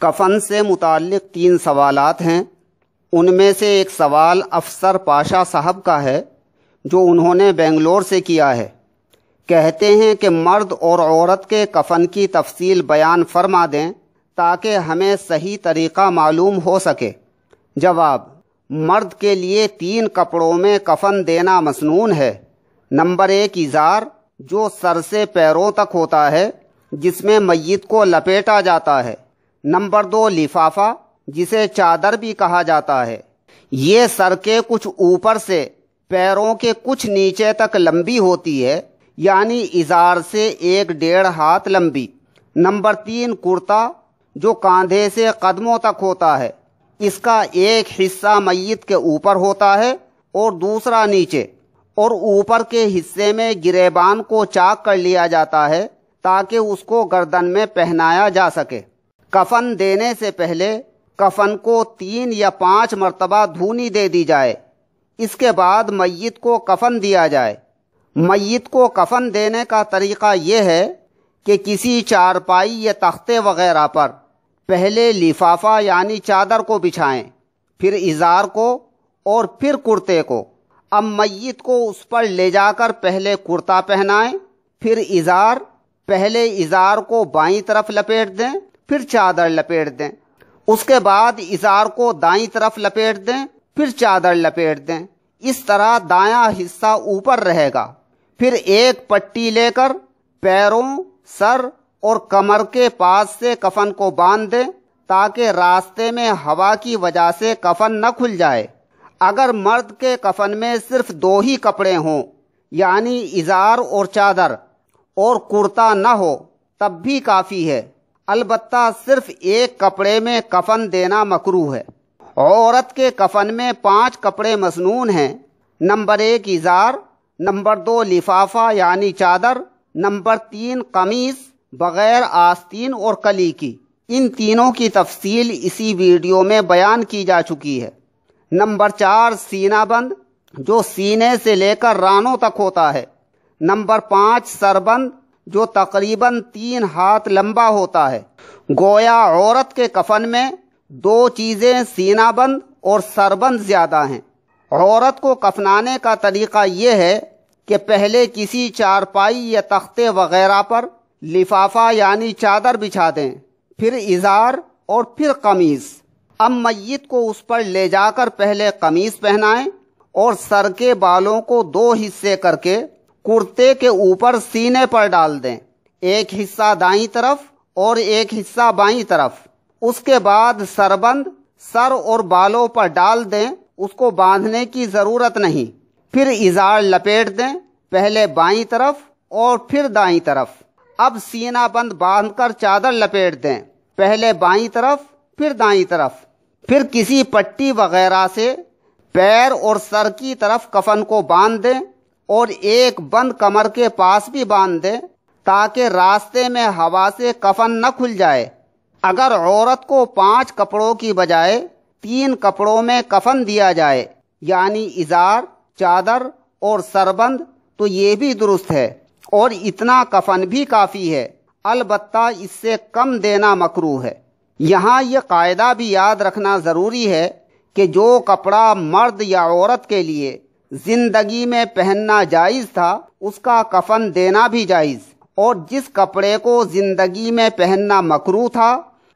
کفن سے متعلق 3 سوالات ہیں۔ ان میں سے ایک سوال افسر پاشا صاحب کا ہے جو انہوں نے بنگلور سے کیا ہے۔ کہتے ہیں کہ مرد اور عورت کے کفن کی تفصیل بیان فرما دیں تاکہ ہمیں صحیح طریقہ معلوم ہو سکے۔ جواب: مرد کے لیے 3 کپڑوں میں کفن دینا مسنون ہے۔ نمبر 1 ازار، جو سر سے پیروں تک ہوتا ہے، جس میں میت کو لپیٹا جاتا ہے۔ نمبر 2 لفافہ، جسے چادر بھی کہا جاتا ہے۔ یہ سر کے کچھ اوپر سے پیروں کے کچھ نیچے تک لمبی ہوتی ہے، یعنی ازار سے 1.5 ہاتھ لمبی۔ نمبر 3 کرتا، جو کاندھے سے قدموں تک ہوتا ہے۔ اس کا ایک حصہ میت کے اوپر ہوتا ہے اور دوسرا نیچے، اور اوپر کے حصے میں گریبان کو چاک کر لیا جاتا ہے تاکہ اس کو گردن میں پہنایا جا سکے۔ کفن دینے سے پہلے کفن کو 3 یا 5 مرتبہ دھونی دے دی جائے۔ اس کے بعد میت کو کفن دیا جائے۔ میت کو کفن دینے کا طریقہ یہ ہے کہ کسی چارپائی یا تختے وغیرہ پر پہلے لفافہ یعنی چادر کو بچھائیں، پھر ازار کو اور پھر کرتے کو۔ اب میت کو اس پر لے جا کر پہلے کرتا پہنائیں، پھر ازار۔ پہلے ازار کو بائیں طرف لپیٹ دیں، پھر چادر لپیٹ دیں۔ اس کے بعد ازار کو دائیں طرف لپیٹ دیں، پھر چادر لپیٹ دیں۔ اس طرح دایاں حصہ اوپر رہے گا۔ پھر ایک پٹی لے کر پیروں، سر اور کمر کے پاس سے کفن کو باندھ دیں تاکہ راستے میں ہوا کی وجہ سے کفن نہ کھل جائے۔ اگر مرد کے کفن میں صرف 2 ہی کپڑے ہوں، یعنی ازار اور چادر، اور کرتا نہ ہو، تب بھی کافی ہے۔ البتہ صرف ایک کپڑے میں کفن دینا مکروہ ہے۔ عورت کے کفن میں 5 کپڑے مسنون ہیں۔ نمبر 1 ازار، نمبر 2 لفافہ یعنی چادر، نمبر 3 قمیص بغیر آستین اور کلی کی۔ ان تینوں کی تفصیل اسی ویڈیو میں بیان کی جا چکی ہے۔ نمبر 4 سینہ بند، جو سینے سے لے کر رانوں تک ہوتا ہے۔ نمبر 5 سربند، جو تقریباً 3 ہاتھ لمبا ہوتا ہے۔ گویا عورت کے کفن میں 2 چیزیں سینہ بند اور سربند زیادہ ہیں۔ عورت کو کفنانے کا طریقہ یہ ہے کہ پہلے کسی چارپائی یا تختے وغیرہ پر لفافہ یعنی چادر بچھا دیں، پھر ازار اور پھر قمیص۔ اب میت کو اس پر لے جا کر پہلے قمیص پہنائیں اور سر کے بالوں کو 2 حصے کر کے کرتے کے اوپر سینے پر ڈال دیں، ایک حصہ دائیں طرف اور ایک حصہ بائیں طرف۔ اس کے بعد سربند سر اور بالوں پر ڈال دیں، اس کو باندھنے کی ضرورت نہیں۔ پھر ازار لپیٹ دیں، پہلے بائیں طرف اور پھر دائیں طرف۔ اب سینہ بند باندھ کر چادر لپیٹ دیں، پہلے بائیں طرف پھر دائیں طرف۔ پھر کسی پٹی وغیرہ سے پیر اور سر کی طرف کفن کو باندھ دیں اور ایک بند کمر کے پاس بھی باندھ دیں تاکہ راستے میں ہوا سے کفن نہ کھل جائے۔ اگر عورت کو 5 کپڑوں کی بجائے 3 کپڑوں میں کفن دیا جائے، یعنی ازار، چادر اور سربند، تو یہ بھی درست ہے اور اتنا کفن بھی کافی ہے۔ البتہ اس سے کم دینا مکروہ ہے۔ یہاں یہ قاعدہ بھی یاد رکھنا ضروری ہے کہ جو کپڑا مرد یا عورت کے لیے زندگی میں پہننا جائز تھا، اس کا کفن دینا بھی جائز، اور جس کپڑے کو زندگی میں پہننا مکروہ تھا،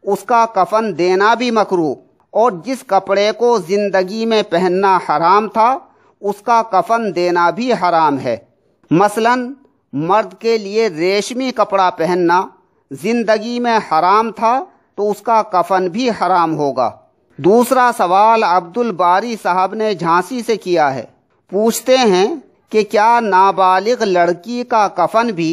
اس کا کفن دینا بھی مکروہ، اور جس کپڑے کو زندگی میں پہننا حرام تھا، اس کا کفن دینا بھی حرام ہے۔ مثلاً مرد کے لیے ریشمی کپڑا پہننا زندگی میں حرام تھا تو اس کا کفن بھی حرام ہوگا۔ دوسرا سوال عبد الباری صاحب نے جھانسی سے کیا ہے۔ پوچھتے ہیں کہ کیا نابالغ لڑکی کا کفن بھی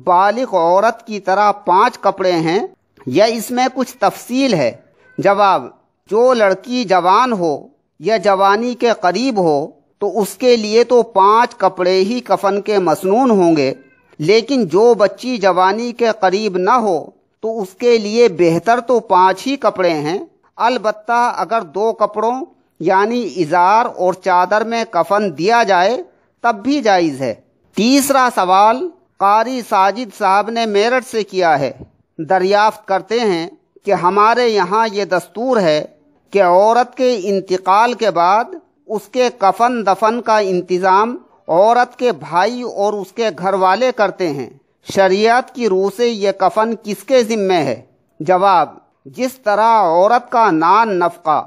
بالغ عورت کی طرح 5 کپڑے ہیں یا اس میں کچھ تفصیل ہے؟ جواب: جو لڑکی جوان ہو یا جوانی کے قریب ہو تو اس کے لیے تو 5 کپڑے ہی کفن کے مسنون ہوں گے، لیکن جو بچی جوانی کے قریب نہ ہو تو اس کے لیے بہتر تو 5 ہی کپڑے ہیں۔ البتہ اگر 2 کپڑوں یعنی ازار اور چادر میں کفن دیا جائے تب بھی جائز ہے۔ تیسرا سوال قاری ساجد صاحب نے میرٹھ سے کیا ہے۔ دریافت کرتے ہیں کہ ہمارے یہاں یہ دستور ہے کہ عورت کے انتقال کے بعد اس کے کفن دفن کا انتظام عورت کے بھائی اور اس کے گھر والے کرتے ہیں۔ شریعت کی روح سے یہ کفن کس کے ذمے ہے؟ جواب: جس طرح عورت کا نان نفقہ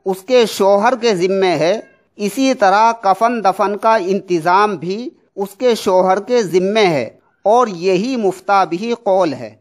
اس کے شوہر کے ذمے ہے، اسی طرح کفن دفن کا انتظام بھی اس کے شوہر کے ذمے ہے، اور یہی مفتابی قول ہے۔